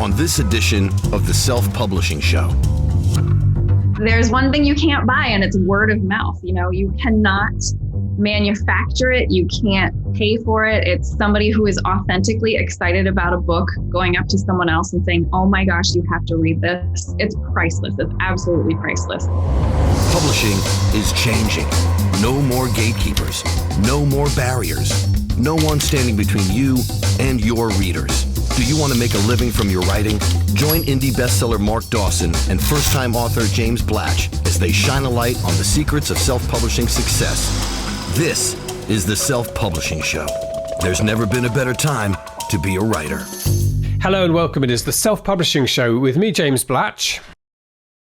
on this edition of the Self-Publishing Show. There's one thing you can't buy, and it's word of mouth. You cannot manufacture it. You can't pay for it. It's somebody who is authentically excited about a book going up to someone else and saying, oh my gosh, you have to read this. It's priceless. It's absolutely priceless. Publishing is changing. No more gatekeepers. No more barriers. No one standing between you and your readers. Do you want to make a living from your writing? Join indie bestseller Mark Dawson and first-time author James Blatch as they shine a light on the secrets of self-publishing success. This is the Self-Publishing Show. There's never been a better time to be a writer. Hello and welcome. It is the Self-Publishing Show with me, James Blatch.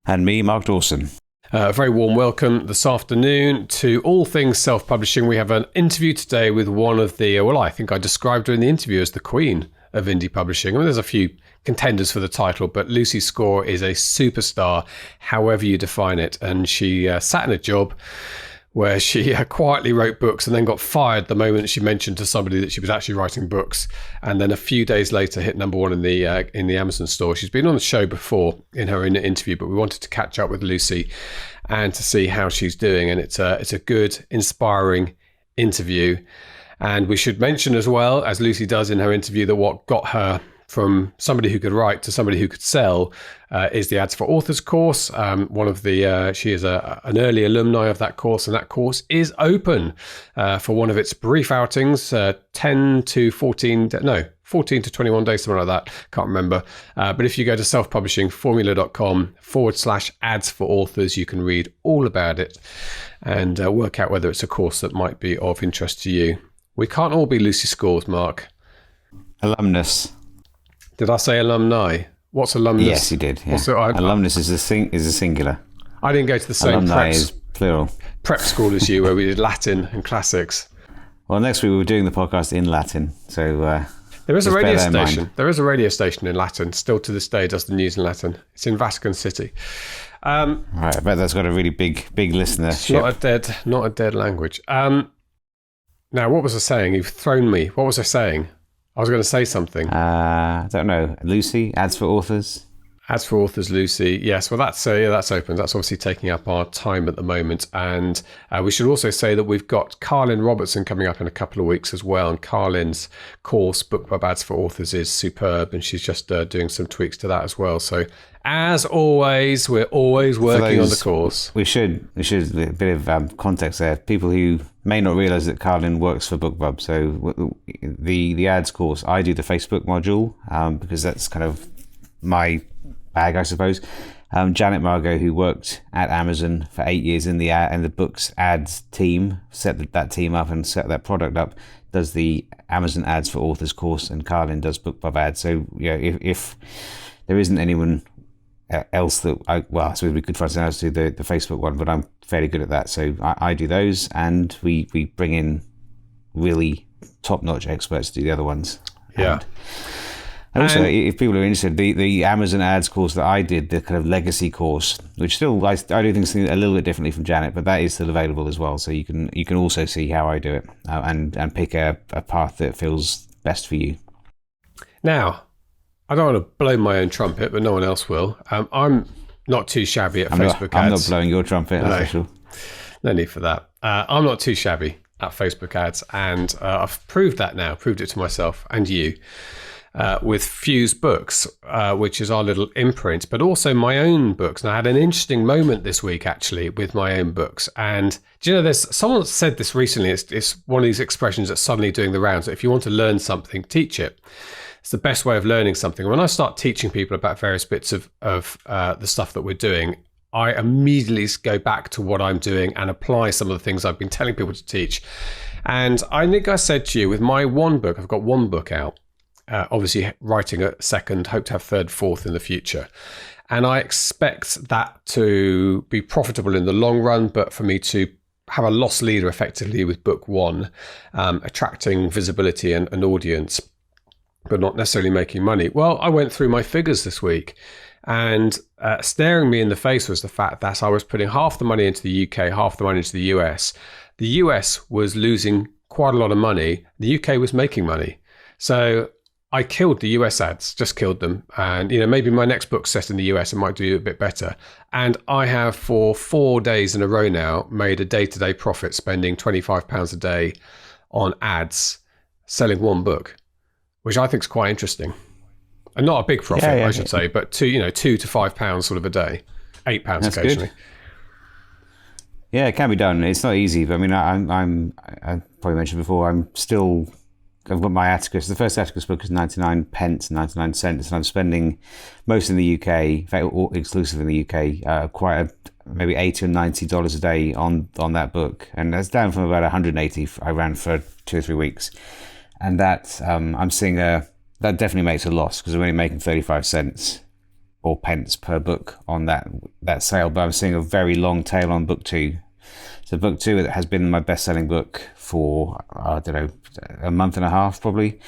And me, Mark Dawson. A very warm welcome this afternoon to all things self-publishing. We have an interview today with one of the, I think I described her in the interview as the queen of indie publishing. I mean, there's a few contenders for the title, but Lucy Score is a superstar, however you define it. And she sat in a job where she quietly wrote books and then got fired the moment she mentioned to somebody that she was actually writing books. And then a few days later hit number one in the Amazon store. She's been on the show before in her interview, but we wanted to catch up with Lucy and to see how she's doing. And it's a good, inspiring interview. And we should mention as well, as Lucy does in her interview, that what got her from somebody who could write to somebody who could sell is the Ads for Authors course. She is an early alumni of that course, and that course is open for one of its brief outings, 14 to 21 days, something like that. Can't remember. But if you go to selfpublishingformula.com/ads for authors, you can read all about it and work out whether it's a course that might be of interest to you. We can't all be Lucy Scores, Mark. Alumnus. Did I say alumni? What's alumnus? Yes, you did. Yeah. Alumnus is a singular. I didn't go to the same alumni is plural. Prep school as you, where we did Latin and classics. Well, next week we were doing the podcast in Latin, so there is a radio station. There is a radio station in Latin. Still to this day, does the news in Latin. It's in Vatican City. Right, I bet that's got a really big listenership. Not a dead language. Now, what was I saying? You've thrown me. What was I saying? I was going to say something. I don't know. Lucy, Ads for Authors. Ads for Authors, Lucy. Yes, well, that's open. That's obviously taking up our time at the moment. And we should also say that we've got Carlin Robertson coming up in a couple of weeks as well. And Carlin's course, BookBub Ads for Authors, is superb. And she's just doing some tweaks to that as well. So, as always, we're always working on the course. We should a bit of context there. People who may not realise that Carlin works for BookBub. So the ads course, I do the Facebook module because that's kind of my bag, I suppose. Janet Margot, who worked at Amazon for 8 years in the books ads team, set that team up and set that product up, does the Amazon Ads for Authors course, and Carlin does BookBub Ads. So if there isn't anyone else that I suppose we could find someone else to do the Facebook one, but I'm fairly good at that. So I do those, and we bring in really top-notch experts to do the other ones. Yeah. And also, if people are interested, the Amazon Ads course that I did, the kind of legacy course, which still I do things a little bit differently from Janet, but that is still available as well. So you can also see how I do it and pick a path that feels best for you. Now, I don't want to blow my own trumpet, but no one else will. I'm not too shabby at Facebook ads. I'm not blowing your trumpet, that's for sure. No need for that. I'm not too shabby at Facebook ads, and I've proved it to myself and you. With Fuse Books, which is our little imprint, but also my own books. And I had an interesting moment this week, actually, with my own books. And do you know, there's someone said this recently. It's one of these expressions that's suddenly doing the rounds. If you want to learn something, teach it. It's the best way of learning something. When I start teaching people about various bits of the stuff that we're doing, I immediately go back to what I'm doing and apply some of the things I've been telling people to teach. And I think I said to you, with my one book, I've got one book out. Obviously writing a second, hope to have third, fourth in the future. And I expect that to be profitable in the long run, but for me to have a loss leader effectively with book one, attracting visibility and an audience, but not necessarily making money. Well, I went through my figures this week, and staring me in the face was the fact that I was putting half the money into the UK, half the money into the US. The US was losing quite a lot of money. The UK was making money. So I killed the US ads, just killed them. And, maybe my next book's set in the US, it might do a bit better. And I have for 4 days in a row now made a day-to-day profit spending £25 a day on ads, selling one book, which I think is quite interesting. And not a big profit, I should say, but £2 to £5 sort of a day, £8 That's occasionally. Good. Yeah, it can be done. It's not easy, but I mean, I probably mentioned before, I've got my Atticus. The first Atticus book is 99 pence, 99 cents, and I'm spending most in the UK, in fact, all exclusive in the UK, maybe $80 or $90 a day on that book, and that's down from about 180 I ran for 2 or 3 weeks, and that I'm seeing that definitely makes a loss because I'm only making 35 cents or pence per book on that sale, but I'm seeing a very long tail on book 2. So book 2 has been my best-selling book for, I don't know, a month and a half probably.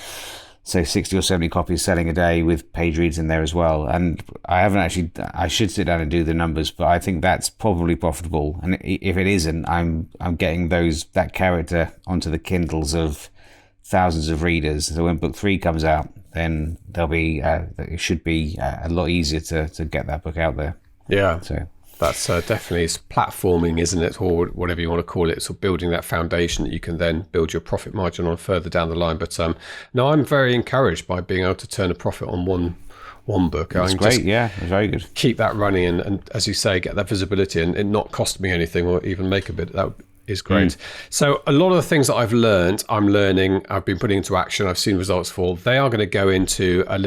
So 60 or 70 copies selling a day with page reads in there as well. And I should sit down and do the numbers, but I think that's probably profitable. And if it isn't, I'm getting that character onto the Kindles of thousands of readers. So when book 3 comes out, then it should be a lot easier to get that book out there. Yeah. So that's definitely platforming, isn't it? Or whatever you want to call it. So building that foundation that you can then build your profit margin on further down the line. But no, I'm very encouraged by being able to turn a profit on one book. That's great. Yeah, it's very good. Keep that running and, as you say, get that visibility and it not cost me anything or even make a bit. That is great. So a lot of the things that I've been putting into action, I've seen results for, they are going to go into a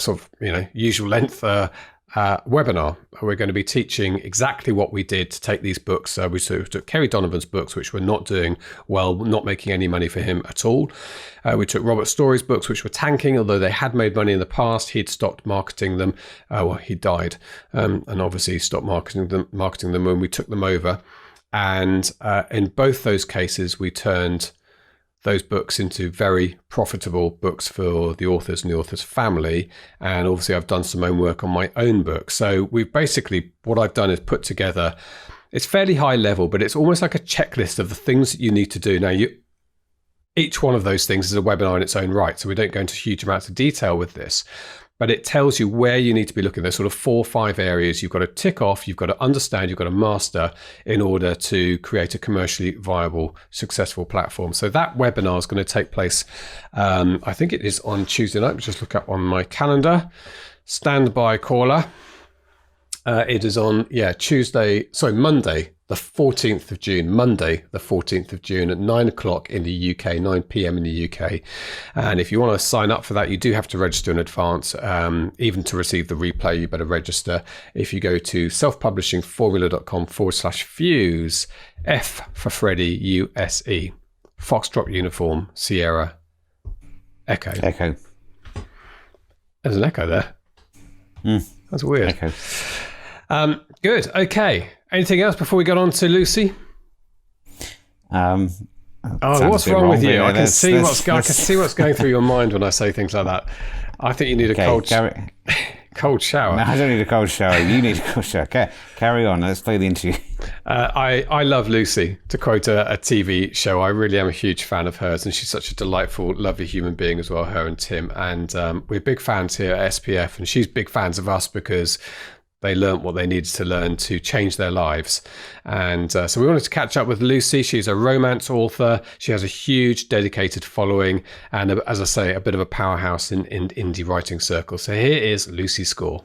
sort of, usual length webinar. We're going to be teaching exactly what we did to take these books. We took Kerry Donovan's books, which were not doing well, not making any money for him at all. We took Robert Story's books, which were tanking, although they had made money in the past. He'd stopped marketing them. He died, and obviously stopped marketing them when we took them over. And in both those cases, we turned those books into very profitable books for the authors and the author's family. And obviously I've done some own work on my own book. So what I've done is put together, it's fairly high level, but it's almost like a checklist of the things that you need to do. Now, each one of those things is a webinar in its own right. So we don't go into huge amounts of detail with this, but it tells you where you need to be looking. There's sort of 4 or 5 areas you've got to tick off, you've got to understand, you've got to master in order to create a commercially viable, successful platform. So that webinar is going to take place, I think it is on Tuesday night. Just look up on my calendar. Standby caller. It is on, Monday, the 14th of June, at 9 o'clock in the UK, 9 p.m. in the UK. And if you want to sign up for that, you do have to register in advance. Even to receive the replay, you better register. If you go to selfpublishingformula.com/fuse, F for Freddie, U-S-E, Foxtrot Uniform, Sierra, Echo. There's an echo there. That's weird. Echo. Good. Okay. Anything else before we get on to Lucy? What's wrong with you? I can see what's going through your mind when I say things like that. I think you need a cold shower. No, I don't need a cold shower. You need a cold shower. Carry on. Let's play the interview. I love Lucy, to quote a TV show. I really am a huge fan of hers, and she's such a delightful, lovely human being as well, her and Tim. And we're big fans here at SPF, and she's big fans of us because they learned what they needed to learn to change their lives. And so we wanted to catch up with Lucy. She's a romance author. She has a huge dedicated following and, as I say, a bit of a powerhouse in indie writing circles. So here is Lucy Score.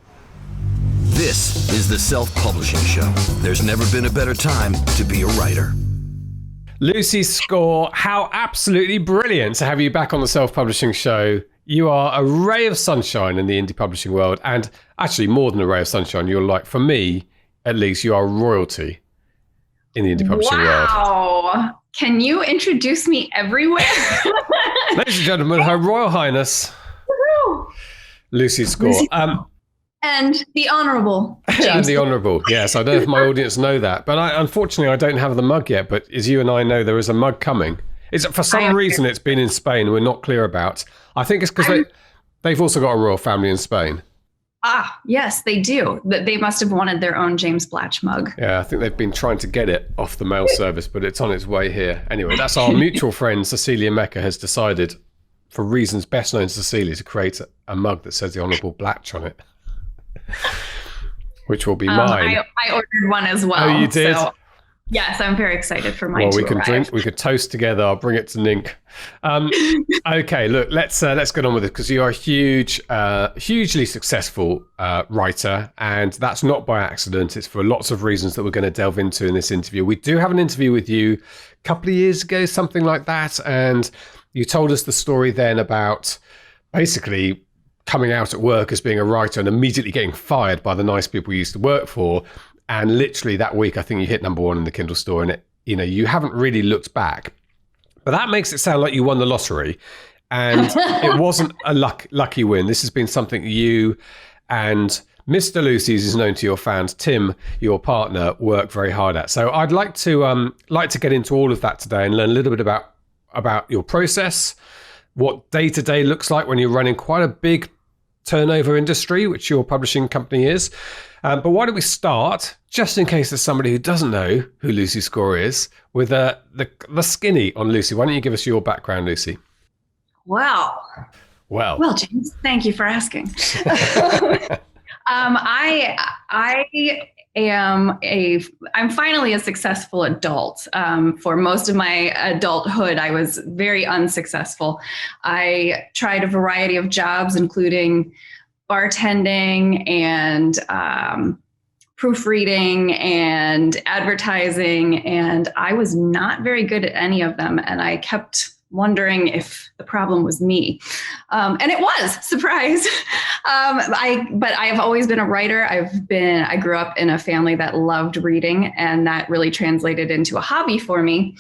This is the Self-Publishing Show. There's never been a better time to be a writer. Lucy Score, how absolutely brilliant to have you back on the Self-Publishing Show. You are a ray of sunshine in the indie publishing world, and actually more than a ray of sunshine. You're like, for me, at least, you are royalty in the indie publishing world. Wow. Can you introduce me everywhere? Ladies and gentlemen, Her Royal Highness, Lucy Score. And the Honourable James. And the Honourable, yes. I don't know if my audience know that, but unfortunately, I don't have the mug yet. But as you and I know, there is a mug coming. For some reason, it's been in Spain. We're not clear about. I think it's because they've also got a royal family in Spain. Ah, yes, they do. They must have wanted their own James Blatch mug. Yeah, I think they've been trying to get it off the mail service, but it's on its way here. Anyway, that's our mutual friend, Cecilia Mecca, has decided for reasons best known to Cecilia, to create a mug that says the Honourable Blatch on it, which will be mine. I ordered one as well. Oh, you did? So, yes, I'm very excited for mine to we can arrive. we could toast together. I'll bring it to Nink. Okay, look, let's get on with it, because you are a hugely successful writer, and that's not by accident. It's for lots of reasons that we're going to delve into in this interview. We do have an interview with you a couple of years ago, something like that, and you told us the story then about basically coming out at work as being a writer and immediately getting fired by the nice people you used to work for. And literally that week, I think you hit #1 in the Kindle store, and you haven't really looked back. But that makes it sound like you won the lottery, and it wasn't a lucky win. This has been something you and Mr. Lucy's is known to your fans, Tim, your partner, work very hard at. So I'd like to get into all of that today and learn a little bit about your process, what day-to-day looks like when you're running quite a big turnover industry, which your publishing company is. But why don't we start, just in case there's somebody who doesn't know who Lucy Score is, with the skinny on Lucy. Why don't you give us your background, Lucy? Well, James, thank you for asking. I'm finally a successful adult. For most of my adulthood, I was very unsuccessful. I tried a variety of jobs, including bartending and proofreading and advertising, and I was not very good at any of them. And I kept wondering if the problem was me. And it was, surprise. But I have always been a writer. I grew up in a family that loved reading, and that really translated into a hobby for me.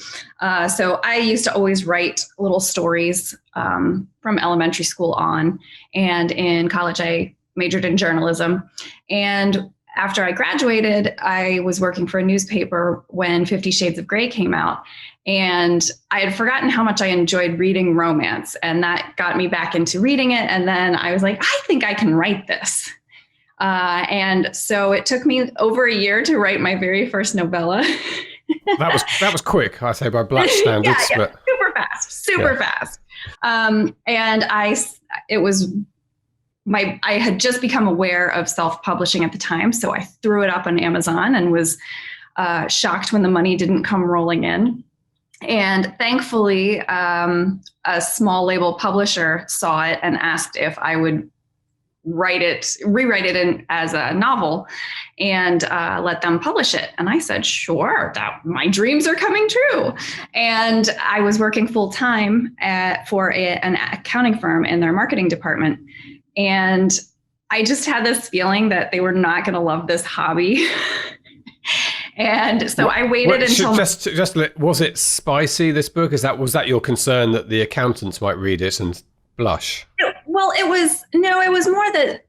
So I used to always write little stories from elementary school on, and in college I majored in journalism. And after I graduated, I was working for a newspaper when 50 Shades of Grey came out. And I had forgotten how much I enjoyed reading romance. And that got me back into reading it. And then I was like, I think I can write this. And so it took me over a year to write my very first novella. That was quick, I say, by Black standards. Yeah, but super fast. And I had just become aware of self-publishing at the time. So I threw it up on Amazon and was shocked when the money didn't come rolling in. And thankfully, a small label publisher saw it and asked if I would rewrite it as a novel and let them publish it. And I said, sure, my dreams are coming true. And I was working full time for an accounting firm in their marketing department. And I just had this feeling that they were not going to love this hobby. And so I waited until... was it spicy, this book? Was that your concern, that the accountants might read it and blush? Well, it was more that...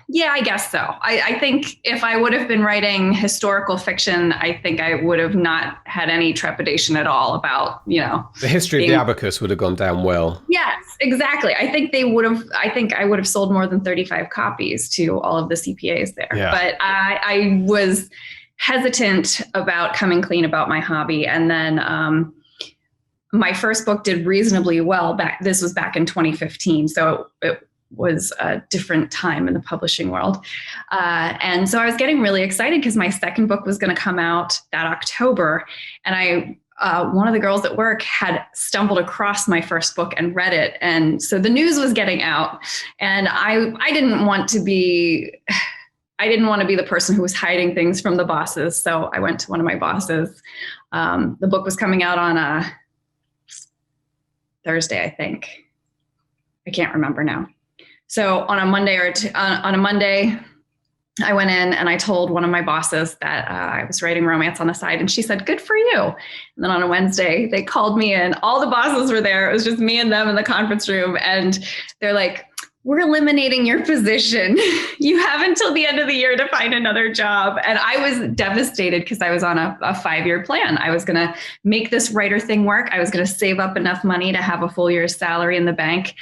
yeah, I guess so. I think if I would have been writing historical fiction, I think I would have not had any trepidation at all about, The history of the abacus would have gone down well. Yes, exactly. I think I would have sold more than 35 copies to all of the CPAs there. Yeah. But I was hesitant about coming clean about my hobby. And then my first book did reasonably well. This was back in 2015. So it was a different time in the publishing world. And so I was getting really excited because my second book was going to come out that October. And one of the girls at work had stumbled across my first book and read it. And so the news was getting out, and I didn't want to be the person who was hiding things from the bosses. So I went to one of my bosses. The book was coming out on a Thursday, I think. I can't remember now. So on a Monday I went in and I told one of my bosses that I was writing romance on the side, and she said, good for you. And then on a Wednesday, they called me in. All the bosses were there. It was just me and them in the conference room. And they're like, we're eliminating your position. You have until the end of the year to find another job. And I was devastated because I was on a 5-year plan. I was going to make this writer thing work. I was going to save up enough money to have a full year's salary in the bank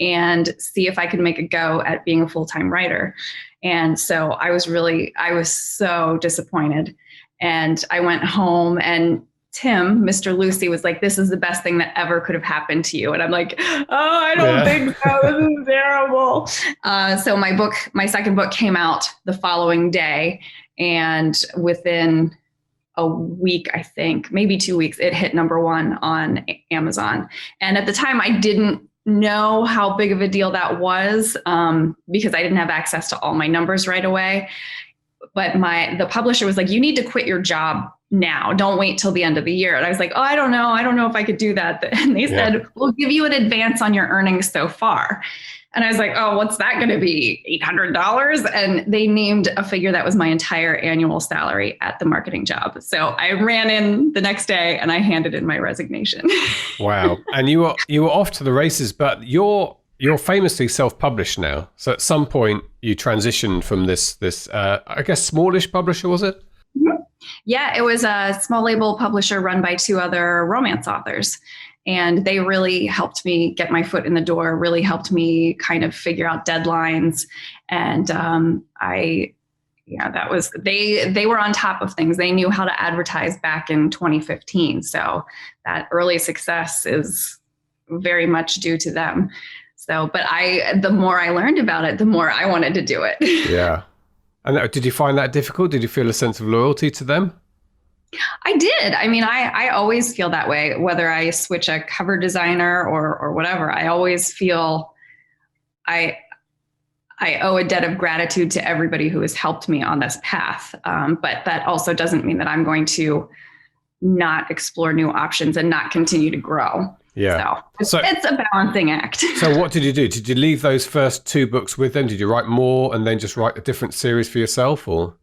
and see if I could make a go at being a full-time writer. And so I was so disappointed. And I went home, and Tim, Mr. Lucy, was like, this is the best thing that ever could have happened to you. And I'm like, oh, I don't think so. This is terrible. So my second book came out the following day. And within a week, I think, maybe 2 weeks, it hit #1 on Amazon. And at the time, I didn't know how big of a deal that was because I didn't have access to all my numbers right away. But the publisher was like, you need to quit your job now. Don't wait till the end of the year. And I was like, oh, I don't know. I don't know if I could do that. And they said, we'll give you an advance on your earnings so far. And I was like, oh, what's that going to be? $800? And they named a figure that was my entire annual salary at the marketing job. So I ran in the next day and I handed in my resignation. Wow. And you were off to the races, but you're famously self-published now. So at some point you transitioned from this I guess smallish publisher, was it? Mm-hmm. Yeah, it was a small label publisher run by 2 other romance authors. And they really helped me get my foot in the door, really helped me kind of figure out deadlines. And they were on top of things. They knew how to advertise back in 2015. So that early success is very much due to them. So, but the more I learned about it, the more I wanted to do it. Yeah. And did you find that difficult? Did you feel a sense of loyalty to them? I did. I mean, I always feel that way, whether I switch a cover designer or whatever. I always feel I owe a debt of gratitude to everybody who has helped me on this path. But that also doesn't mean that I'm going to not explore new options and not continue to grow. Yeah. So it's a balancing act. So what did you do? Did you leave those first 2 books with them? Did you write more and then just write a different series for yourself, or?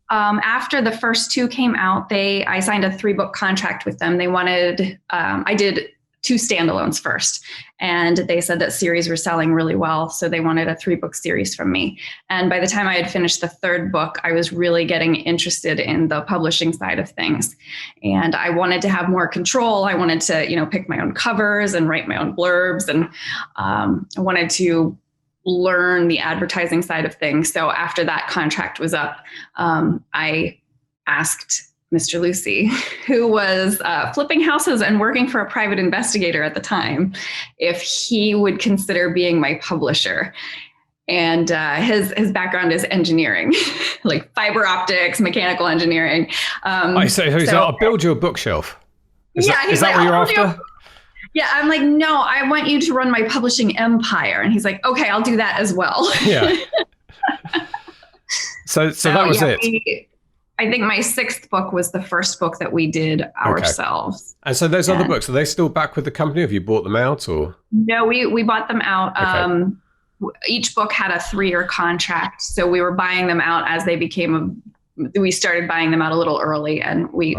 After the first 2 came out, I signed a 3-book contract with them. They wanted, I did 2 standalones first, and they said that series were selling really well. So they wanted a 3-book series from me. And by the time I had finished the 3rd book, I was really getting interested in the publishing side of things. And I wanted to have more control. I wanted to, pick my own covers and write my own blurbs. And I wanted to learn the advertising side of things. So after that contract was up, I asked Mr. Lucy, who was flipping houses and working for a private investigator at the time, if he would consider being my publisher. And his background is engineering, like fiber optics, mechanical engineering. I'll build you a bookshelf. Is that what you're after? Yeah, I'm like, no, I want you to run my publishing empire. And he's like, okay, I'll do that as well. Yeah. So that was it. I think my 6th book was the first book that we did ourselves. And so those other books, are they still back with the company? Have you bought them out, or? No, we bought them out. Okay. Each book had a 3-year contract. So we were buying them out as they we started buying them out a little early, and we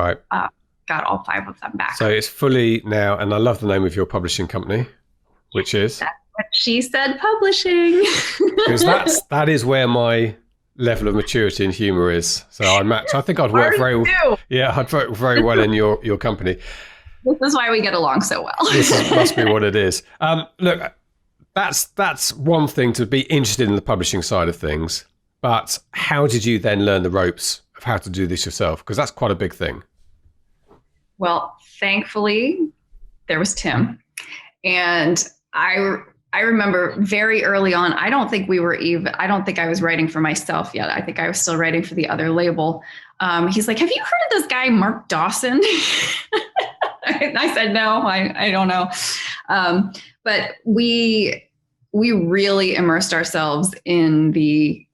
got all 5 of them back. So it's fully now, and I love the name of your publishing company, which is? That's what she said, publishing. Because that is where my level of maturity and humor is. So I think I'd work very well. Yeah, I'd work very well in your company. This is why we get along so well. Must be what it is. Look, that's one thing to be interested in the publishing side of things. But how did you then learn the ropes of how to do this yourself? Because that's quite a big thing. Well, thankfully, there was Tim. And I remember very early on, I don't think I was writing for myself yet. I think I was still writing for the other label. He's like, have you heard of this guy, Mark Dawson? I said, no, I don't know. But we really immersed ourselves in the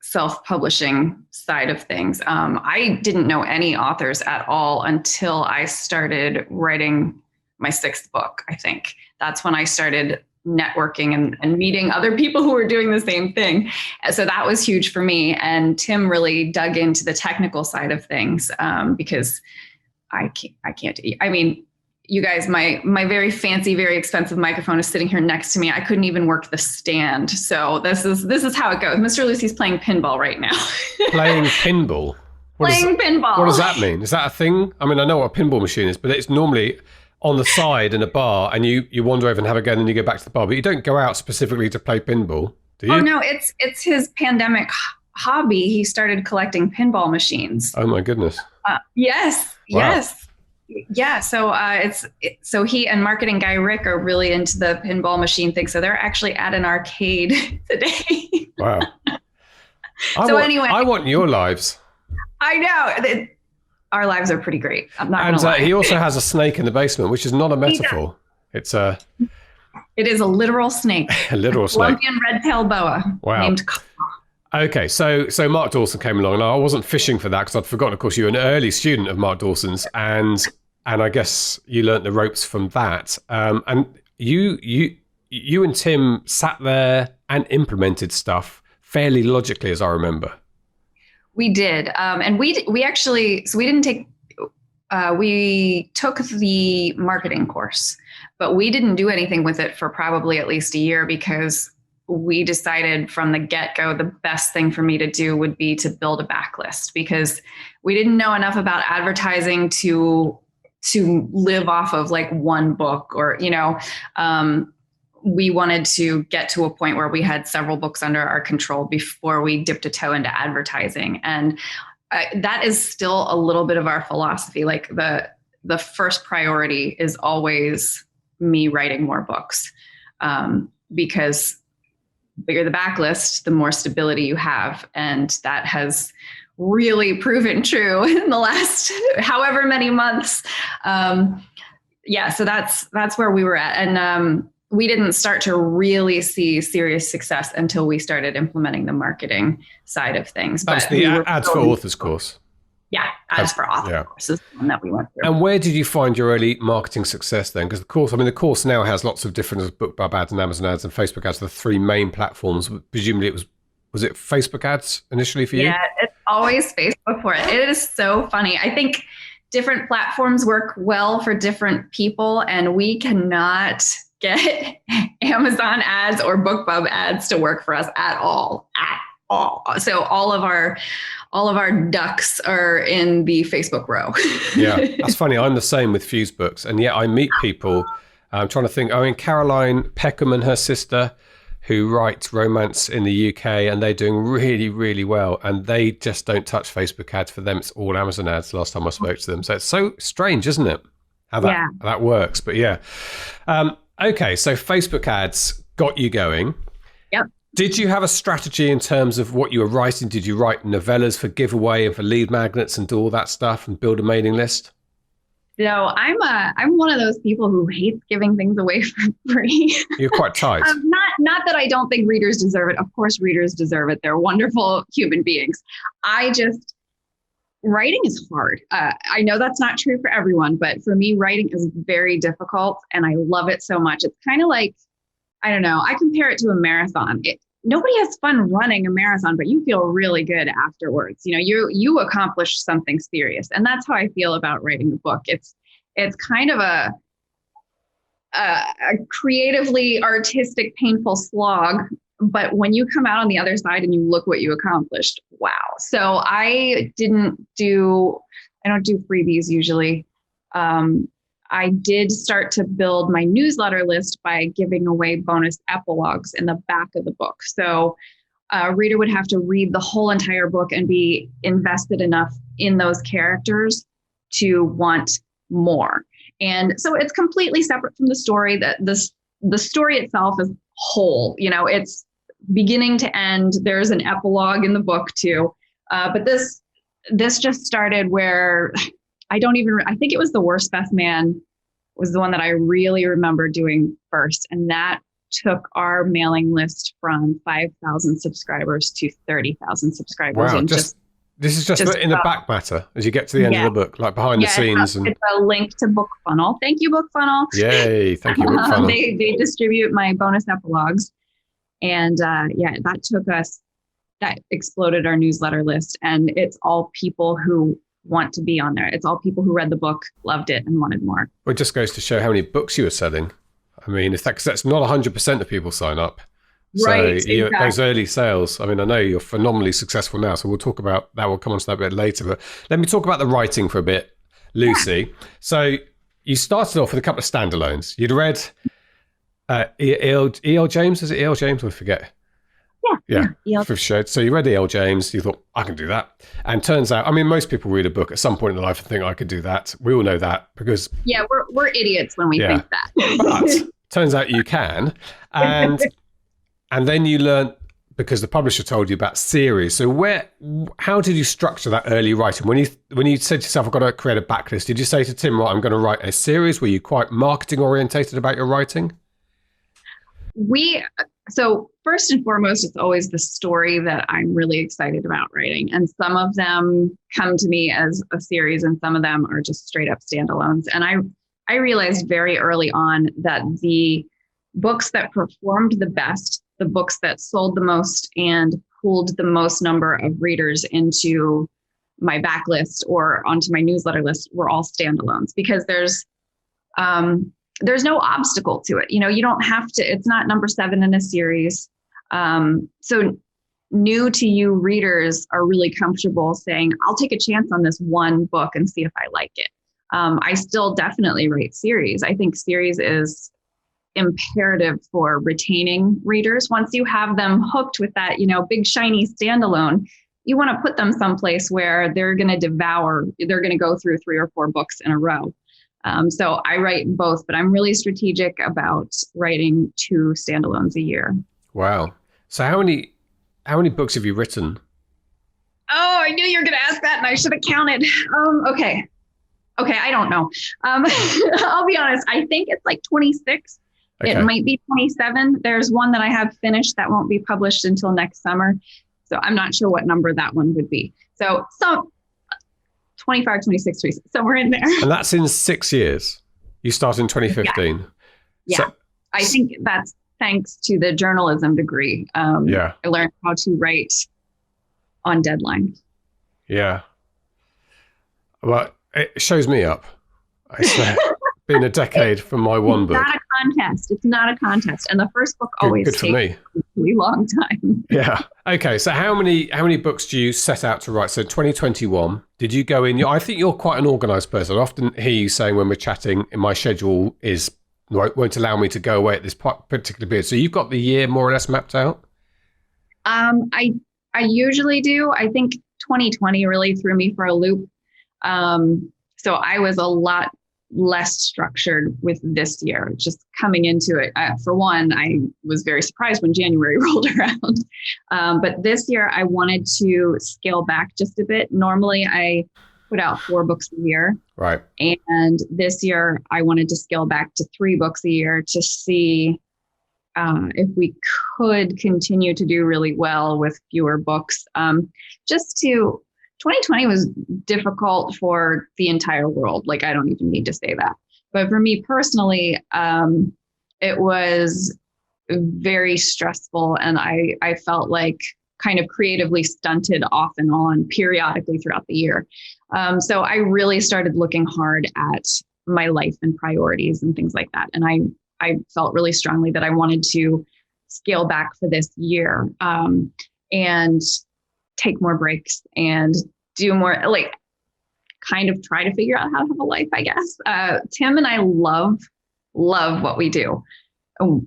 self-publishing side of things. I didn't know any authors at all until I started writing my 6th book, I think. That's when I started networking and meeting other people who were doing the same thing. So that was huge for me. And Tim really dug into the technical side of things because I can't. I mean, you guys, my very fancy, very expensive microphone is sitting here next to me. I couldn't even work the stand. So this is how it goes. Mr. Lucy's playing pinball right now. Playing pinball? Pinball. What does that mean? Is that a thing? I mean, I know what a pinball machine is, but it's normally on the side in a bar and you wander over and have a go and then you go back to the bar, but you don't go out specifically to play pinball, do you? Oh no, it's his pandemic hobby. He started collecting pinball machines. Oh my goodness. Yes. Wow. Yes. Yeah, so so he and marketing guy Rick are really into the pinball machine thing. So they're actually at an arcade today. Wow. Anyway, I want your lives. I know. Our lives are pretty great. I'm not going to lie. He also has a snake in the basement, which is not a metaphor. It is a literal snake. A literal snake. Colombian red-tailed boa. Wow. Named. Okay, so Mark Dawson came along, and I wasn't fishing for that because I'd forgotten. Of course, you were an early student of Mark Dawson's, and I guess you learnt the ropes from that. And you and Tim sat there and implemented stuff fairly logically, as I remember. We did, and we actually we didn't take. We took the marketing course, but we didn't do anything with it for probably at least a year because we decided from the get-go the best thing for me to do would be to build a backlist because we didn't know enough about advertising to live off of like one book or, we wanted to get to a point where we had several books under our control before we dipped a toe into advertising. And that is still a little bit of our philosophy. Like the first priority is always me writing more books because bigger the backlist, the more stability you have. And that has really proven true in the last however many months. So that's where we were at. And we didn't start to really see serious success until we started implementing the marketing side of things. That's the Ads for Authors course. Yeah, Ads for Authors course is the one that we went through. And where did you find your early marketing success then? Because the course now has lots of different BookBub ads and Amazon ads and Facebook ads, the three main platforms. Presumably was it Facebook ads initially for you? Yeah, it's always Facebook for it. It is so funny. I think different platforms work well for different people, and we cannot get Amazon ads or BookBub ads to work for us at all. So all of our ducks are in the Facebook row. Yeah, that's funny. I'm the same with Fuse Books, and yet I meet people. I'm trying to think. Caroline Peckham and her sister, who write romance in the UK, and they're doing really, really well. And they just don't touch Facebook ads. For them, it's all Amazon ads. Last time I spoke to them, so it's so strange, isn't it? How that works. But yeah. Okay, so Facebook ads got you going. Yep. Did you have a strategy in terms of what you were writing? Did you write novellas for giveaway and for lead magnets and do all that stuff and build a mailing list? No, I'm one of those people who hates giving things away for free. You're quite tight. Not that I don't think readers deserve it. Of course, readers deserve it. They're wonderful human beings. Writing is hard. I know that's not true for everyone, but for me, writing is very difficult and I love it so much. It's kind of like, I don't know, I compare it to a marathon. Nobody has fun running a marathon, but you feel really good afterwards. You accomplish something serious. And that's how I feel about writing a book. It's kind of a creatively artistic, painful slog. But when you come out on the other side and you look what you accomplished, wow. So I don't do freebies usually. I did start to build my newsletter list by giving away bonus epilogues in the back of the book. So a reader would have to read the whole entire book and be invested enough in those characters to want more. And so it's completely separate from the story. That the story itself is whole, it's beginning to end. There's an epilogue in the book too. But this just started where I think it was The Worst Best Man was the one that I really remember doing first. And that took our mailing list from 5,000 subscribers to 30,000 subscribers. Wow, and this is just in the back matter as you get to the end of the book, like behind the scenes. It's a link to BookFunnel. Thank you, BookFunnel. Yay, thank you, BookFunnel. They distribute my bonus epilogues. And that exploded our newsletter list. And it's all people who want to be on there. It's all people who read the book, loved it, and wanted more. Well, it just goes to show how many books you were selling. I mean, because that's not 100% of people sign up. Right. So exactly. Those early sales, I mean, I know you're phenomenally successful now, so we'll talk about that. We'll come on to that a bit later. But let me talk about the writing for a bit, Lucy. Yeah. So you started off with a couple of standalones. You'd read E.L. James. Is it E.L. James? I forget. Yeah. Fifty Shades. So you read E.L. James, you thought, I can do that. And turns out, I mean, most people read a book at some point in their life and think, I could do that. We all know that because... Yeah, we're idiots when we think that. But turns out you can. And then you learn, because the publisher told you about series. So how did you structure that early writing? When you said to yourself, I've got to create a backlist, did you say to Tim, right, I'm going to write a series? Were you quite marketing orientated about your writing? So first and foremost, it's always the story that I'm really excited about writing. And some of them come to me as a series and some of them are just straight up standalones. And I realized very early on that the books that performed the best, the books that sold the most and pulled the most number of readers into my backlist or onto my newsletter list were all standalones, because there's no obstacle to it. You don't have to, it's not number 7 in a series. So new to you readers are really comfortable saying, I'll take a chance on this one book and see if I like it. I still definitely write series. I think series is imperative for retaining readers. Once you have them hooked with that, big shiny standalone, you want to put them someplace where they're going to go through 3 or 4 books in a row. So I write both, but I'm really strategic about writing 2 standalones a year. Wow. So how many books have you written? Oh, I knew you were going to ask that and I should have counted. Okay. I don't know. I'll be honest. I think it's like 26. Okay. It might be 27. There's one that I have finished that won't be published until next summer. So I'm not sure what number that one would be. So 25, 26, 26, somewhere in there. And that's in 6 years. You started in 2015. Yeah. So, I think that's thanks to the journalism degree. I learned how to write on deadline. Yeah. Well, it shows me up. I swear. Been a decade from my one book. It's not a contest. And the first book always takes a really long time. Yeah. Okay. So how many books do you set out to write? So 2021, did you go in? I think you're quite an organized person. I often hear you saying when we're chatting, my schedule won't allow me to go away at this particular period. So you've got the year more or less mapped out? I usually do. I think 2020 really threw me for a loop. So I was a lot less structured with this year, just coming into it. For one, I was very surprised when January rolled around. But this year I wanted to scale back just a bit. Normally I put out 4 books a year. Right. And this year I wanted to scale back to 3 books a year to see if we could continue to do really well with fewer books. 2020 was difficult for the entire world. Like, I don't even need to say that. But for me personally, it was very stressful. And I felt like kind of creatively stunted off and on periodically throughout the year. So I really started looking hard at my life and priorities and things like that. And I felt really strongly that I wanted to scale back for this year and take more breaks and do more, like, kind of try to figure out how to have a life, I guess. Tim and I love what we do.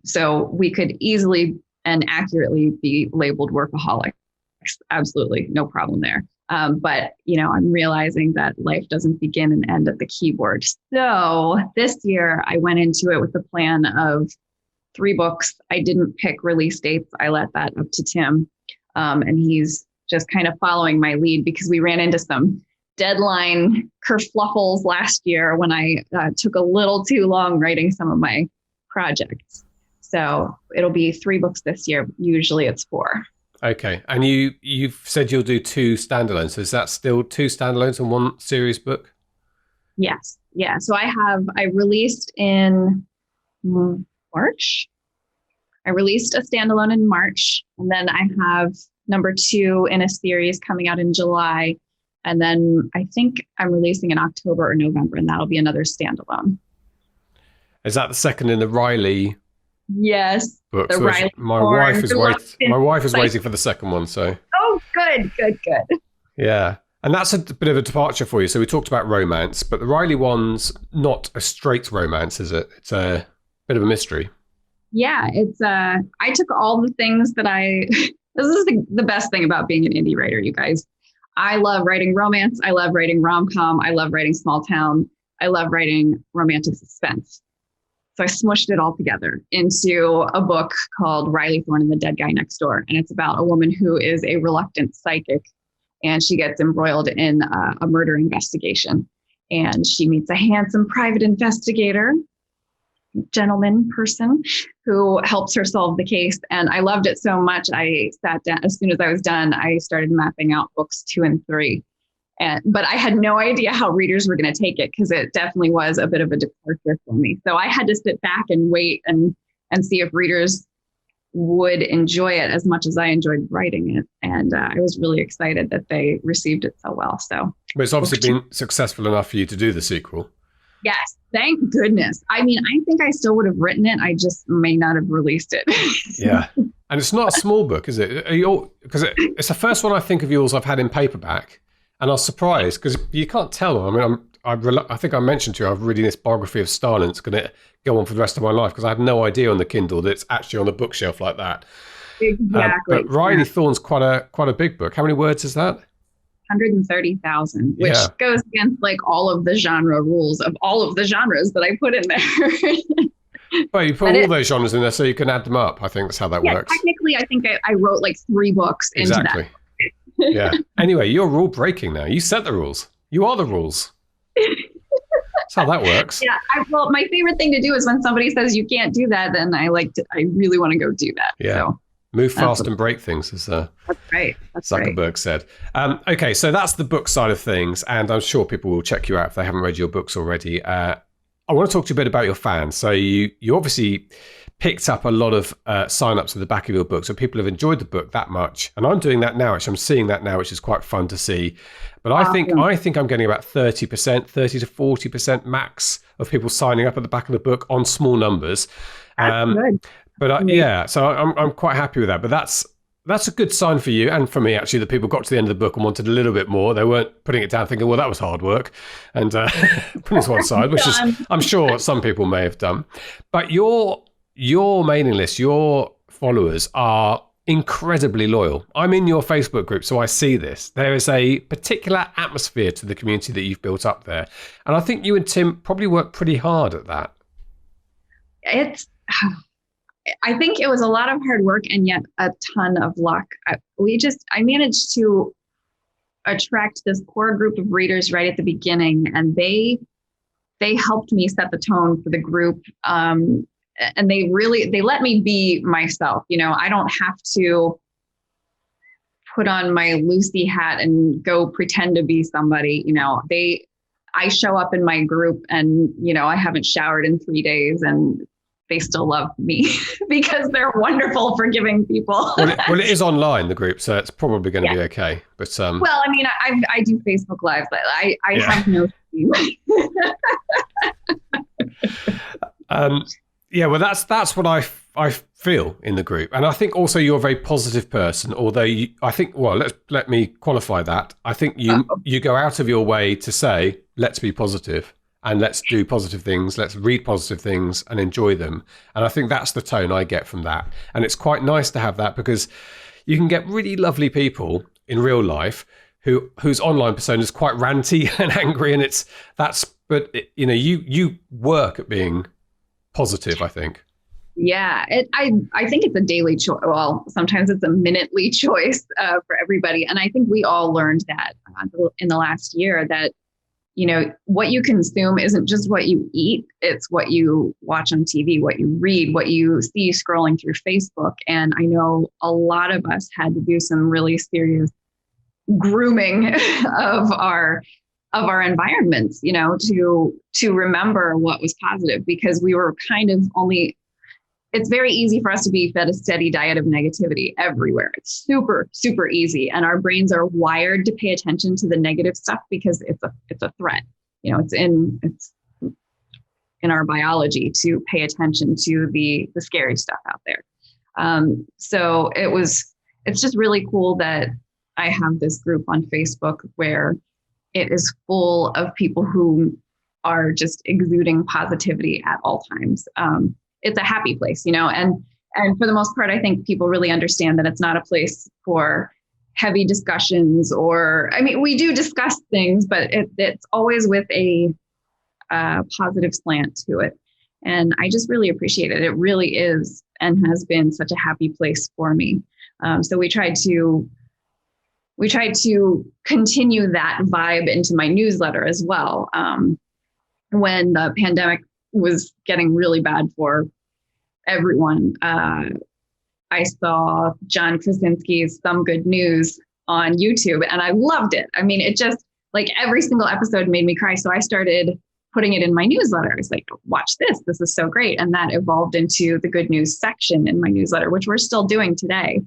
So we could easily and accurately be labeled workaholics. Absolutely no problem there. But, I'm realizing that life doesn't begin and end at the keyboard. So this year I went into it with the plan of 3 books. I didn't pick release dates. I let that up to Tim. And he's just kind of following my lead because we ran into some deadline kerfluffles last year when I took a little too long writing some of my projects. So it'll be 3 books this year. Usually it's 4. Okay. And you've said you'll do 2 standalones. Is that still 2 standalones and 1 series book? Yes. Yeah. So I released in March. I released a standalone in March, and then I have number 2 in a series coming out in July. And then I think I'm releasing in October or November, and that'll be another standalone. Is that the second in the Riley? Yes. Books? The Riley. My wife is waiting for the second one. So. Oh, good. Yeah. And that's a bit of a departure for you. So we talked about romance, but the Riley one's not a straight romance, is it? It's a bit of a mystery. Yeah, it's I took all the things that I This is the best thing about being an indie writer, you guys. I love writing romance. I love writing rom-com. I love writing small town. I love writing romantic suspense. So I smushed it all together into a book called Riley Thorne and the Dead Guy Next Door. And it's about a woman who is a reluctant psychic, and she gets embroiled in a murder investigation. And she meets a handsome private investigator, gentleman person, who helps her solve the case. And I loved it so much. I sat down, as soon as I was done, I started mapping out books 2 and 3. But I had no idea how readers were going to take it, because it definitely was a bit of a departure for me. So I had to sit back and wait and see if readers would enjoy it as much as I enjoyed writing it. And I was really excited that they received it so well. So, but it's obviously been successful enough for you to do the sequel. Yes, thank goodness. I mean, I think I still would have written it. I just may not have released it. Yeah. And it's not a small book, is it? Because it's the first one I think of yours I've had in paperback. And I was surprised because you can't tell. I mean, I think I mentioned to you, I'm reading this biography of Stardom. It's going to go on for the rest of my life, because I had no idea on the Kindle that it's actually on the bookshelf like that. Exactly. But Riley Thorne's quite a big book. How many words is that? 130,000, which goes against like all of the genre rules of all of the genres that I put in there. Well, you put all those genres in there so you can add them up. I think that's how that works. Technically, I think I wrote like 3 books into that. Yeah. Anyway, you're rule breaking now. You set the rules. You are the rules. That's how that works. Yeah. Well, my favorite thing to do is when somebody says you can't do that, then I really want to go do that. Yeah. So move fast and break things, as that's right. Zuckerberg said. Okay, so that's the book side of things, and I'm sure people will check you out if they haven't read your books already. I want to talk to you a bit about your fans. So you obviously picked up a lot of sign-ups at the back of your book, so people have enjoyed the book that much, and I'm doing that now. Actually, I'm seeing that now, which is quite fun to see. But I think I'm getting about 30%, 30 to 40% max of people signing up at the back of the book on small numbers. That's good. But so I'm quite happy with that. But that's a good sign for you and for me, actually, that people got to the end of the book and wanted a little bit more. They weren't putting it down thinking, well, that was hard work, and putting it to one side, which is, I'm sure some people may have done. But your mailing list, your followers are incredibly loyal. I'm in your Facebook group, so I see this. There is a particular atmosphere to the community that you've built up there. And I think you and Tim probably worked pretty hard at that. I think it was a lot of hard work and yet a ton of luck. I managed to attract this core group of readers right at the beginning, and they helped me set the tone for the group. And they let me be myself. You know, I don't have to put on my Lucy hat and go pretend to be somebody. You know, I show up in my group and, you know, I haven't showered in 3 days and they still love me because they're wonderful, forgiving people. Well, it is online, the group, so it's probably going to be okay. But well, I mean, I do Facebook Live, but I have no shame. Yeah, well, that's what I feel in the group, and I think also you're a very positive person. Although let me qualify that. I think you go out of your way to say, let's be positive and let's do positive things. Let's read positive things and enjoy them. And I think that's the tone I get from that. And it's quite nice to have that, because you can get really lovely people in real life whose online persona is quite ranty and angry, and you work at being positive, I think. Yeah, I think it's a daily choice. Well, sometimes it's a minutely choice for everybody. And I think we all learned that in the last year, that, you know, what you consume isn't just what you eat. It's what you watch on TV, what you read, what you see scrolling through Facebook. And I know a lot of us had to do some really serious grooming of our environments, you know, to remember what was positive, because we were kind of it's very easy for us to be fed a steady diet of negativity everywhere. It's super, super easy. And our brains are wired to pay attention to the negative stuff because it's a threat. You know, it's in our biology to pay attention to the scary stuff out there. So it's just really cool that I have this group on Facebook where it is full of people who are just exuding positivity at all times. It's a happy place, you know, and And for the most part, I think people really understand that it's not a place for heavy discussions, or, I mean, we do discuss things, but it's always with a positive slant to it. And I just really appreciate it. It really is and has been such a happy place for me. So we try to continue that vibe into my newsletter as well. When the pandemic was getting really bad for everyone, I saw John Krasinski's Some Good News on YouTube and I loved it. I mean, it just, like, every single episode made me cry. So I started putting it in my newsletter. I was like, watch this. This is so great. And that evolved into the good news section in my newsletter, which we're still doing today.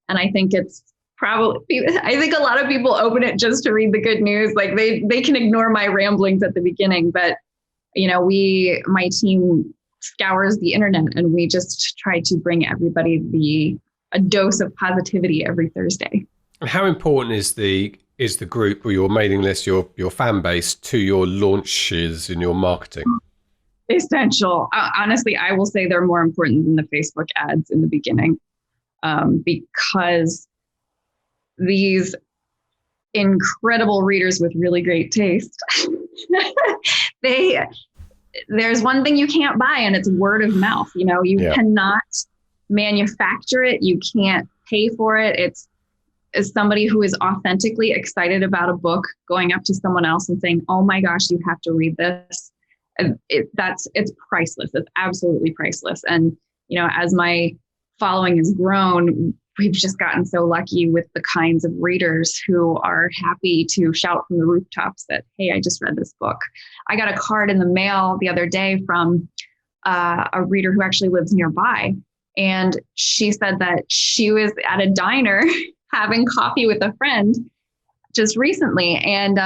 And I think it's I think a lot of people open it just to read the good news. Like they can ignore my ramblings at the beginning, but my team scours the internet and we just try to bring everybody a dose of positivity every Thursday. How important is the group or your mailing list, your fan base, to your launches in your marketing? Essential. Honestly, I will say they're more important than the Facebook ads in the beginning, because these incredible readers with really great taste, there's one thing you can't buy, and it's word of mouth. You cannot manufacture it. You can't pay for it. It's as somebody who is authentically excited about a book going up to someone else and saying, "Oh my gosh, you have to read this." It's priceless. It's absolutely priceless. And, as my following has grown, we've just gotten so lucky with the kinds of readers who are happy to shout from the rooftops that, "Hey, I just read this book." I got a card in the mail the other day from a reader who actually lives nearby. And she said that she was at a diner having coffee with a friend just recently. And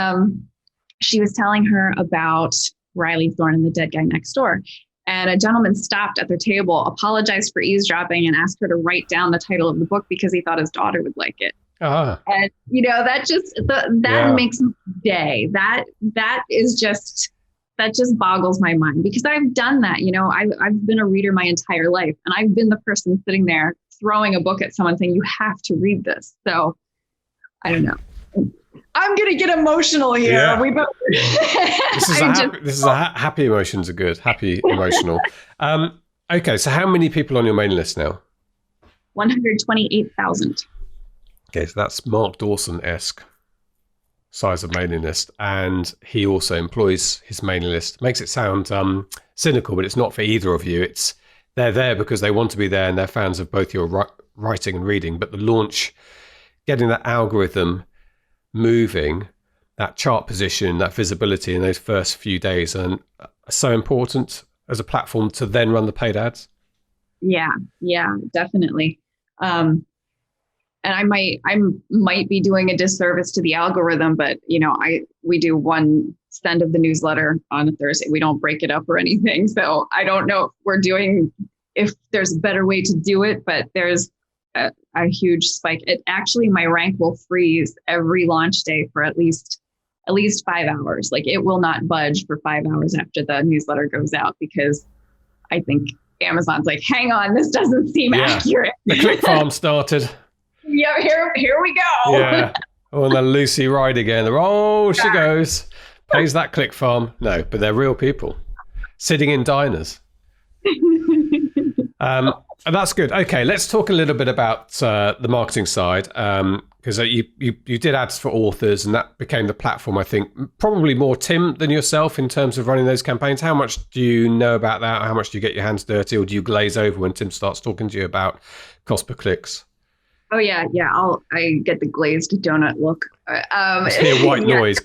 she was telling her about Riley Thorne and the Dead Guy Next Door. And a gentleman stopped at their table, apologized for eavesdropping, and asked her to write down the title of the book because he thought his daughter would like it. Uh-huh. And that makes my day. That just boggles my mind, because I've done that. I've been a reader my entire life, and I've been the person sitting there throwing a book at someone saying, "You have to read this." So I don't know. I'm going to get emotional here. Yeah. This is happy emotions are good. Happy emotional. Okay. So how many people on your mailing list now? 128,000. Okay. So that's Mark Dawson-esque size of mailing list. And he also employs his mailing list. Makes it sound cynical, but it's not for either of you. They're there because they want to be there and they're fans of both your writing and reading. But the launch, getting that algorithm moving, that chart position, that visibility in those first few days, and so important as a platform to then run the paid ads. Yeah, definitely. And I might be doing a disservice to the algorithm, but we do one send of the newsletter on a Thursday. We don't break it up or anything. So I don't know if there's a better way to do it, but there's a huge spike. My rank will freeze every launch day for at least 5 hours. Like, it will not budge for 5 hours after the newsletter goes out, because I think Amazon's like, hang on, this doesn't seem accurate. The click farm started. Yeah, here we go. Yeah. Oh, and then Lucy Ride again. Oh, she goes. Pays that click farm. No, but they're real people sitting in diners. And that's good. Okay, let's talk a little bit about the marketing side, because you did ads for authors, and that became the platform, I think, probably more Tim than yourself in terms of running those campaigns. How much do you know about that? How much do you get your hands dirty, or do you glaze over when Tim starts talking to you about cost per clicks? Oh, yeah. I get the glazed donut look. It's hear white noise.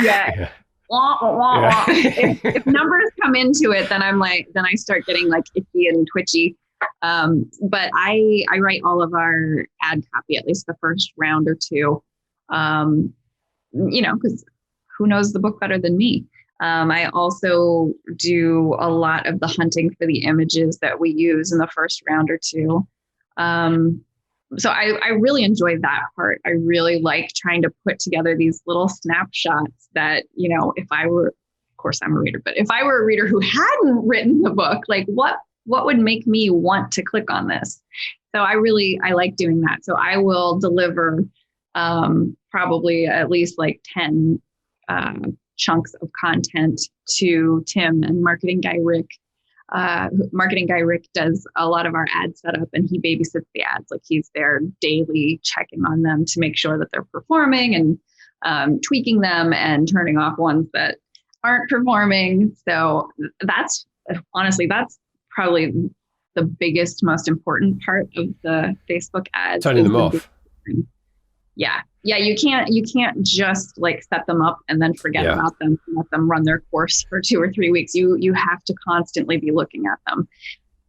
Yeah. Wah, wah, wah, wah. If numbers come into it, then I start getting like itchy and twitchy. But I write all of our ad copy, at least the first round or two, because who knows the book better than me? I also do a lot of the hunting for the images that we use in the first round or two. So I really enjoy that part. I really like trying to put together these little snapshots that, if I were, of course I'm a reader, but if I were a reader who hadn't written the book, like what what would make me want to click on this? So I like doing that. So I will deliver probably at least like 10 chunks of content to Tim and Marketing Guy Rick. Marketing Guy Rick does a lot of our ad setup, and he babysits the ads. Like, he's there daily checking on them to make sure that they're performing and tweaking them and turning off ones that aren't performing. So that's probably the biggest, most important part of the Facebook ads. Turning them off. Yeah. You can't just like set them up and then forget about them and let them run their course for 2 or 3 weeks. You have to constantly be looking at them.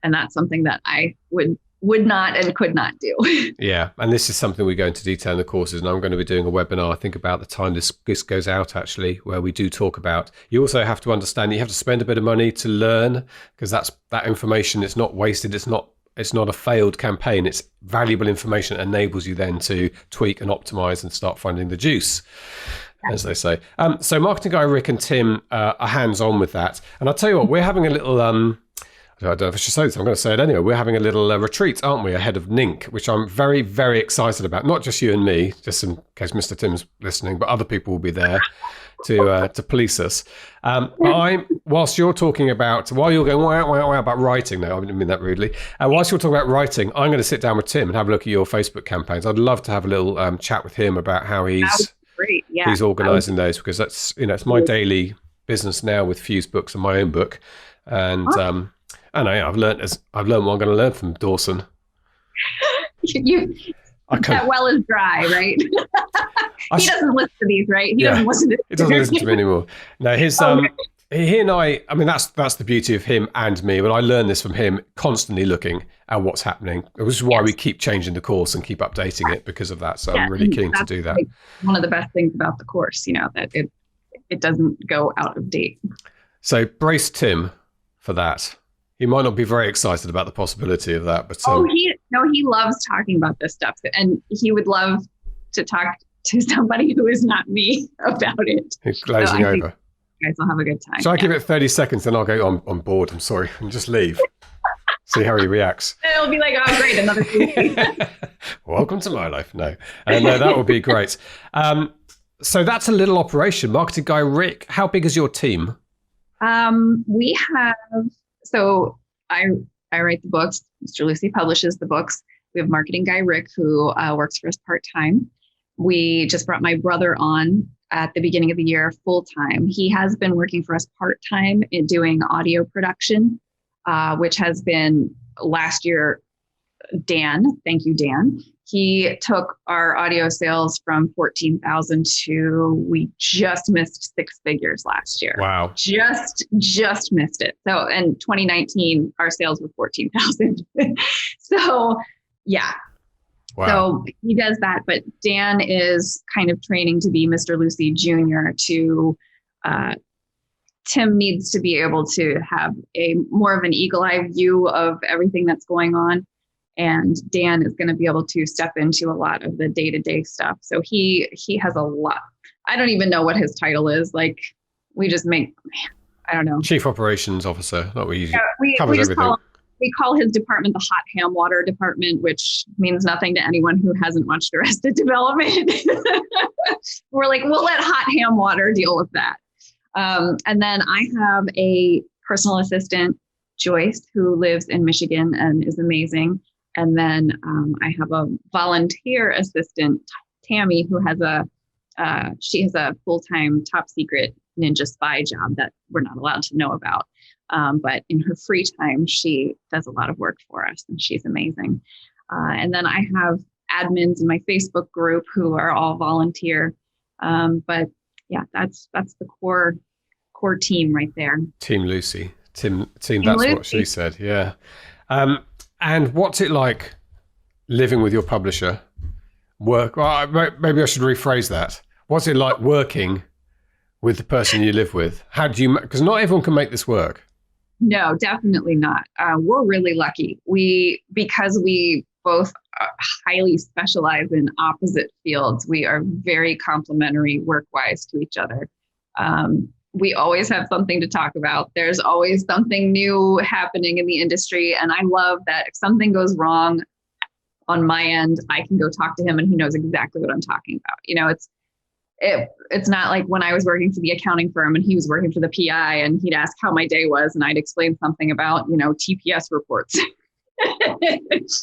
And that's something that I would not and could not do. Yeah. And this is something we go into detail in the courses. And I'm going to be doing a webinar, I think, about the time this goes out, actually, where we do talk about, you also have to understand you have to spend a bit of money to learn, because that information is not wasted. It's not a failed campaign. It's valuable information that enables you then to tweak and optimize and start finding the juice, as they say. So Marketing Guy Rick and Tim are hands-on with that. And I'll tell you what, we're having a little, I don't know if I should say this, I'm going to say it anyway. We're having a little retreat, aren't we, ahead of NINC, which I'm very, very excited about. Not just you and me, just in case Mr. Tim's listening, but other people will be there to police us. Whilst you're talking about, while you're going wow about writing, no, I didn't mean that rudely. Whilst you're talking about writing, I'm going to sit down with Tim and have a look at your Facebook campaigns. I'd love to have a little chat with him about how he's organising those, because that's, it's my daily business now with Fuse Books and my own book. And I've learned what I'm going to learn from Dawson. That well is dry, right? He doesn't listen to these, right? He doesn't listen to me anymore. No, he and I mean, that's the beauty of him and me, but I learn this from him, constantly looking at what's happening. Which is why we keep changing the course and keep updating it because of that. So I'm really keen to do that. Like one of the best things about the course, that it doesn't go out of date. So brace Tim for that. He might not be very excited about the possibility of that, but he loves talking about this stuff, and he would love to talk to somebody who is not me about it. He's glazing over. You guys will have a good time. Shall I give it 30 seconds, then I'll go, I'm bored, I'm sorry, and just leave. See how he reacts. It'll be like, oh, great, another movie. Welcome to my life. No, that would be great. So that's a little operation. Marketing Guy Rick, how big is your team? We have. So I write the books. Mr. Lucy publishes the books. We have Marketing Guy Rick, who works for us part-time. We just brought my brother on at the beginning of the year full-time. He has been working for us part-time in doing audio production, which has been last year, Dan. Thank you, Dan. He took our audio sales from 14,000 to, we just missed 6 figures last year. Wow. Just missed it. So in 2019, our sales were 14,000. So yeah. Wow. So he does that, but Dan is kind of training to be Mr. Lucy Jr. Tim needs to be able to have a more of an eagle eye view of everything that's going on. And Dan is going to be able to step into a lot of the day-to-day stuff. So he has a lot. I don't even know what his title is. Like, we just I don't know. Chief Operations Officer. Not we usually covers everything. We call his department the Hot Ham Water Department, which means nothing to anyone who hasn't watched Arrested Development. We're like, we'll let Hot Ham Water deal with that. And then I have a personal assistant, Joyce, who lives in Michigan and is amazing. And then I have a volunteer assistant, Tammy, who has she has a full-time top secret ninja spy job that we're not allowed to know about. But in her free time, she does a lot of work for us, and she's amazing. And then I have admins in my Facebook group who are all volunteer. But yeah, that's the core team right there. Team Lucy. Team that's Lucy. What she said. Yeah. And what's it like living with your publisher? Maybe I should rephrase that. What's it like working with the person you live with? How do you, because not everyone can make this work. No, definitely not. We're really lucky. Because we both highly specialize in opposite fields, we are very complementary work-wise to each other. we always have something to talk about. There's always something new happening in the industry. And I love that if something goes wrong on my end, I can go talk to him and he knows exactly what I'm talking about. You know, it's not like when I was working for the accounting firm and he was working for the PI and he'd ask how my day was and I'd explain something about, you know, TPS reports. It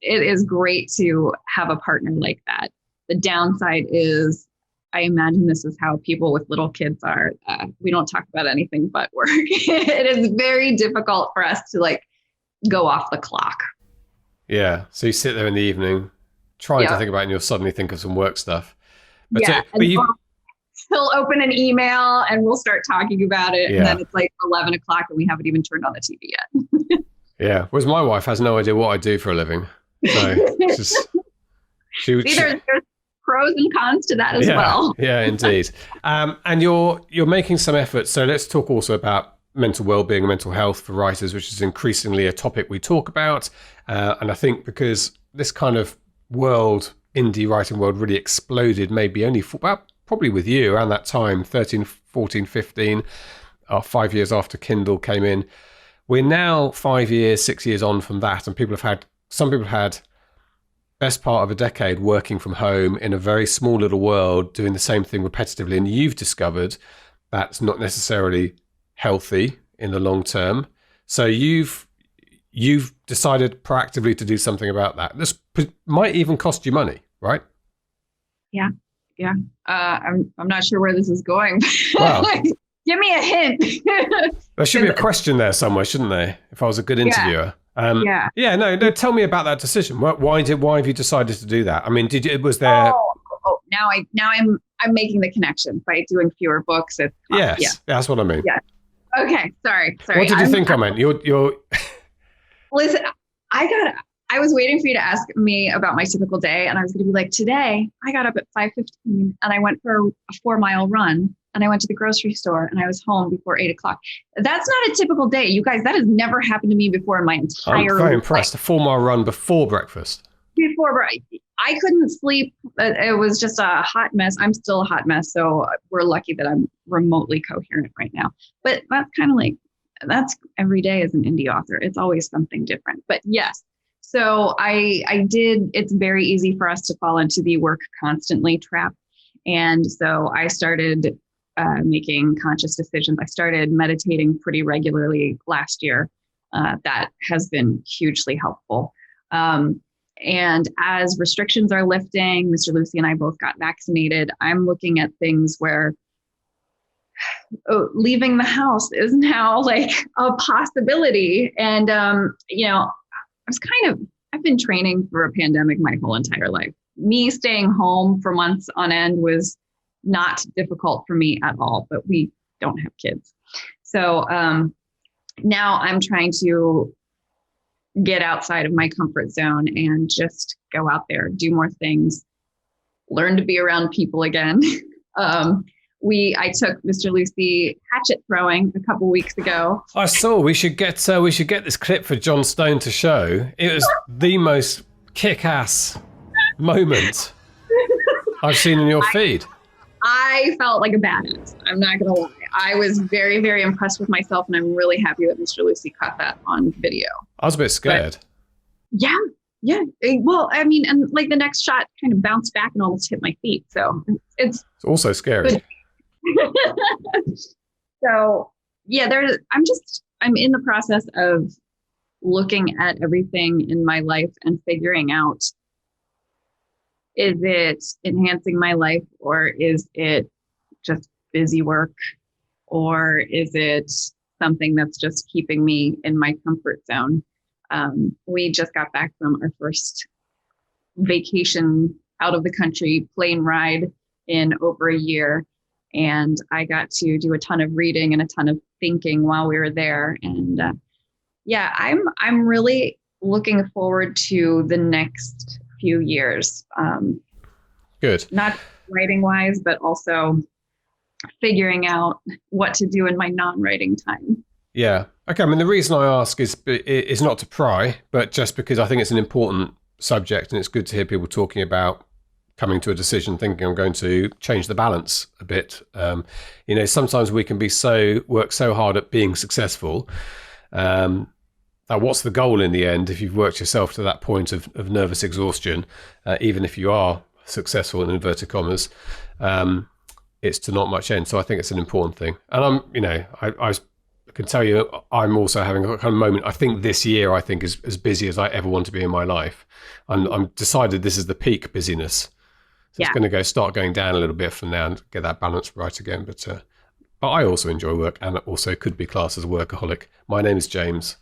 is great to have a partner like that. The downside is, I imagine this is how people with little kids are. We don't talk about anything but work. It is very difficult for us to like go off the clock. Yeah. So you sit there in the evening trying to think about it and you'll suddenly think of some work stuff. But he'll open an email and we'll start talking about it. Yeah. And then it's like 11 o'clock and we haven't even turned on the TV yet. Yeah. Whereas my wife has no idea what I do for a living. So there's pros and cons to that as well. Yeah, indeed. And you're making some efforts. So let's talk also about mental well-being and mental health for writers, which is increasingly a topic we talk about. And I think because this kind of world, indie writing world, really exploded maybe only probably with you around that time, 13, 14, 15, 5 years after Kindle came in. We're now 5 years, 6 years on from that, and some people had best part of a decade working from home in a very small little world, doing the same thing repetitively. And you've discovered that's not necessarily healthy in the long term. So you've decided proactively to do something about that. This might even cost you money, right? Yeah. I'm not sure where this is going. Wow. Give me a hint. There should be a question there somewhere, shouldn't there? If I was a good interviewer. No, tell me about that decision. Why have you decided to do that? I mean, was there? Now I'm making the connection by doing fewer books. Yes, that's what I mean. Yeah. Okay. Sorry. What did you think I meant? You're. Listen, I was waiting for you to ask me about my typical day, and I was going to be like, today I got up at 5:15 and I went for a 4-mile run. And I went to the grocery store and I was home before 8 o'clock. That's not a typical day. You guys, that has never happened to me before in my entire life. I'm very impressed. A 4-mile run before breakfast. I couldn't sleep. It was just a hot mess. I'm still a hot mess. So we're lucky that I'm remotely coherent right now. But that's kind of like, that's every day as an indie author. It's always something different. But yes. So I did. It's very easy for us to fall into the work constantly trap. And so I started making conscious decisions. I started meditating pretty regularly last year. That has been hugely helpful. And as restrictions are lifting, Mr. Lucy and I both got vaccinated. I'm looking at things where leaving the house is now like a possibility. And, I've been training for a pandemic my whole entire life. Me staying home for months on end was not difficult for me at all, but we don't have kids. So now I'm trying to get outside of my comfort zone and just go out there, do more things, learn to be around people again. I took Mr. Lucy hatchet throwing a couple weeks ago. I saw we should get this clip for John Stone to show. It was the most kick-ass moment I've seen in your feed. I felt like a badass. I'm not going to lie. I was very, very impressed with myself, and I'm really happy that Mr. Lucy caught that on video. I was a bit scared. But, yeah. Well, I mean, and like the next shot kind of bounced back and almost hit my feet. So it's also scary. So yeah, I'm in the process of looking at everything in my life and figuring out, is it enhancing my life, or is it just busy work, or is it something that's just keeping me in my comfort zone? We just got back from our first vacation out of the country plane ride in over a year. And I got to do a ton of reading and a ton of thinking while we were there. And I'm really looking forward to the next few years. Good. Not writing wise, but also figuring out what to do in my non-writing time. Yeah. Okay. I mean, the reason I ask is not to pry, but just because I think it's an important subject and it's good to hear people talking about coming to a decision, thinking I'm going to change the balance a bit. Sometimes we can work so hard at being successful. What's the goal in the end? If you've worked yourself to that point of nervous exhaustion, even if you are successful in inverted commas, it's to not much end. So I think it's an important thing. And I can tell you, I'm also having a kind of moment. I think this year, is as busy as I ever want to be in my life. I'm decided this is the peak busyness. So it's going to start going down a little bit from now and get that balance right again. But I also enjoy work, and also could be classed as a workaholic. My name is James.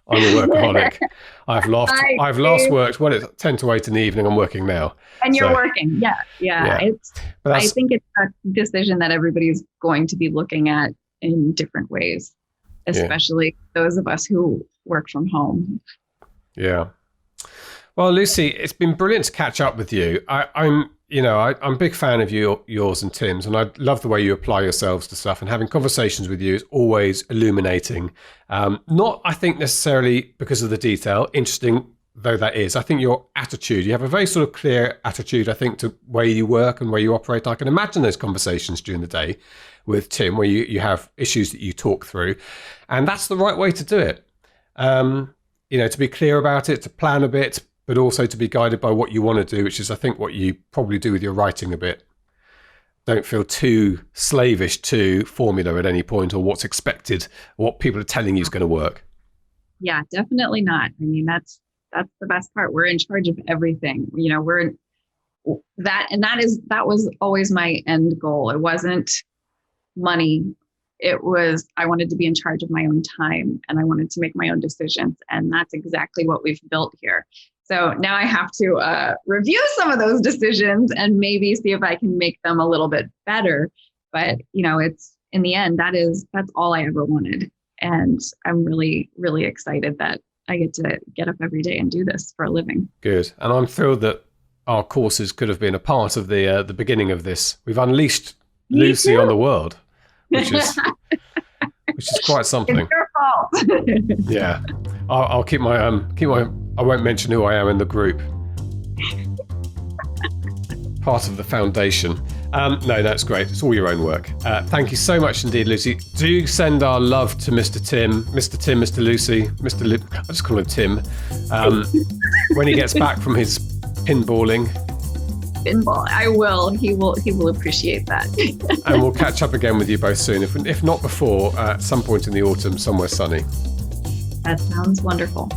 I'm a workaholic. I've last worked at 10 to 8 in the evening. I'm working now. And you're working. Yeah. I think it's a decision that everybody's going to be looking at in different ways, especially those of us who work from home. Yeah. Well, Lucy, it's been brilliant to catch up with you. I'm a big fan of yours and Tim's, and I love the way you apply yourselves to stuff, and having conversations with you is always illuminating. Not, I think, necessarily because of the detail, interesting though that is. I think your attitude, you have a very sort of clear attitude, I think, to where you work and where you operate. I can imagine those conversations during the day with Tim, where you have issues that you talk through, and that's the right way to do it. To be clear about it, to plan a bit, but also to be guided by what you want to do, which is, I think, what you probably do with your writing a bit. Don't feel too slavish to formula at any point, or what's expected, or what people are telling you is going to work. Yeah, definitely not. I mean, that's the best part. We're in charge of everything. That was always my end goal. It wasn't money. It was, I wanted to be in charge of my own time, and I wanted to make my own decisions. And that's exactly what we've built here. So now I have to review some of those decisions and maybe see if I can make them a little bit better. But, it's, in the end, that's all I ever wanted. And I'm really, really excited that I get to get up every day and do this for a living. Good. And I'm thrilled that our courses could have been a part of the beginning of this. We've unleashed Lucy on the world, which is quite something. It's your fault. Yeah. I'll keep my I won't mention who I am in the group. Part of the foundation. No, that's great. It's all your own work. Thank you so much indeed, Lucy. Do send our love to Mr. Tim, Mr. Lucy, I just call him Tim. When he gets back from his pinballing. I will. He will appreciate that. And we'll catch up again with you both soon, if not before, at some point in the autumn, somewhere sunny. That sounds wonderful.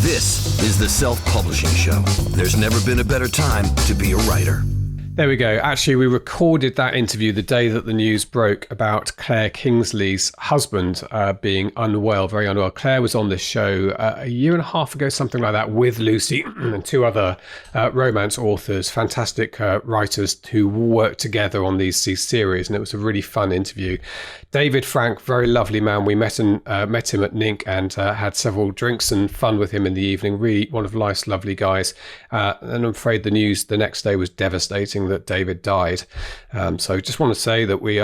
This is the Self-Publishing Show. There's never been a better time to be a writer. There we go. Actually, we recorded that interview the day that the news broke about Claire Kingsley's husband being unwell, very unwell. Claire was on this show a year and a half ago, something like that, with Lucy and two other romance authors, fantastic writers who worked together on these series, and it was a really fun interview. David Frank, very lovely man. We met him at Nink and had several drinks and fun with him in the evening. Really one of life's lovely guys. And I'm afraid the news the next day was devastating that David died. So just want to say that we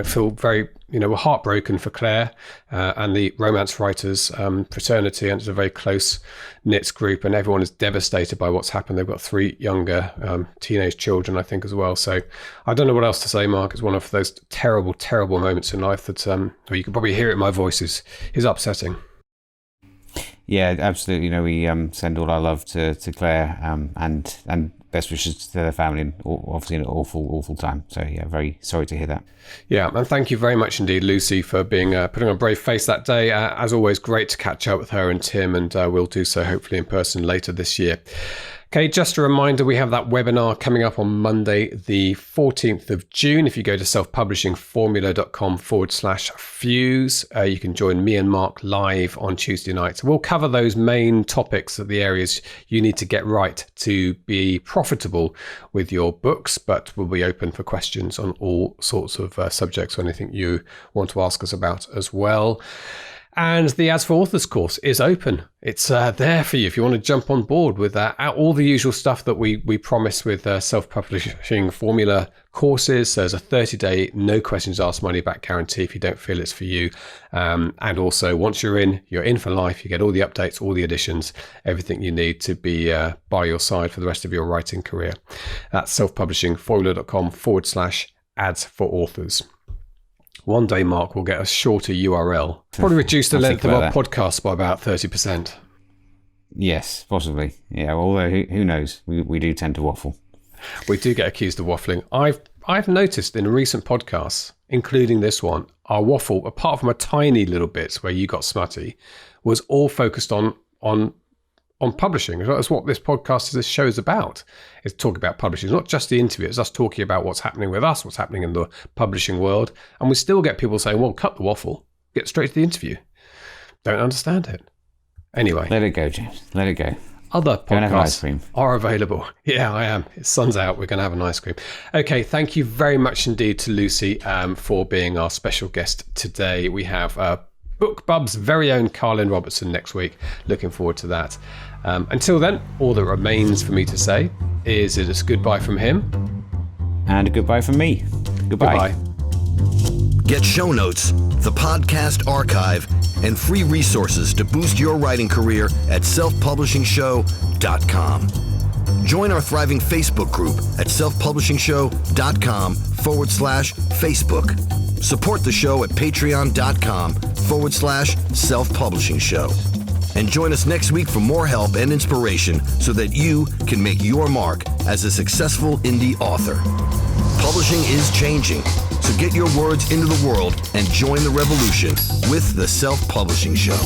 feel very, we're heartbroken for Claire and the romance writers fraternity, and it's a very close knit group, and everyone is devastated by what's happened. They've got 3 younger teenage children, I think, as well. So I don't know what else to say, Mark. It's one of those terrible, terrible moments in life that, well, you can probably hear it in my voice, is upsetting. Yeah, absolutely. We send all our love to Claire and best wishes to their family, and obviously an awful time. So yeah, very sorry to hear that. Yeah, and thank you very much indeed, Lucy, for being putting on a brave face that day. As always, great to catch up with her and Tim, and we'll do so hopefully in person later this year. Okay, just a reminder, we have that webinar coming up on Monday, the 14th of June. If you go to selfpublishingformula.com/fuse, you can join me and Mark live on Tuesday night. So we'll cover those main topics of the areas you need to get right to be profitable with your books, but we'll be open for questions on all sorts of subjects or anything you want to ask us about as well. And the Ads for Authors course is open. It's there for you if you want to jump on board with all the usual stuff that we promise with self-publishing formula courses. So there's a 30-day, no questions asked, money back guarantee if you don't feel it's for you. And also, once you're in for life. You get all the updates, all the additions, everything you need to be by your side for the rest of your writing career. That's selfpublishingformula.com/ads for authors. One day, Mark, will get a shorter URL. Probably reduce the length of our podcast by about 30%. Yes, possibly. Yeah, although who knows? We do tend to waffle. We do get accused of waffling. I've noticed in recent podcasts, including this one, our waffle, apart from a tiny little bit where you got smutty, was all focused on publishing. That's what this podcast, this show is about. It's talking about publishing. It's not just the interview. It's us talking about what's happening with us, what's happening in the publishing world. And we still get people saying, well, cut the waffle. Get straight to the interview. Don't understand it. Anyway. Let it go, James. Let it go. Other podcasts ice cream. Are available. Yeah, I am. The sun's out. We're going to have an ice cream. Okay, thank you very much indeed to Lucy for being our special guest today. We have BookBub's very own Carlin Robertson next week. Looking forward to that. Until then, all that remains for me to say is it's goodbye from him. And a goodbye from me. Goodbye. Get show notes, the podcast archive, and free resources to boost your writing career at selfpublishingshow.com. Join our thriving Facebook group at selfpublishingshow.com/Facebook. Support the show at patreon.com/selfpublishingshow. And join us next week for more help and inspiration so that you can make your mark as a successful indie author. Publishing is changing, so get your words into the world and join the revolution with The Self-Publishing Show.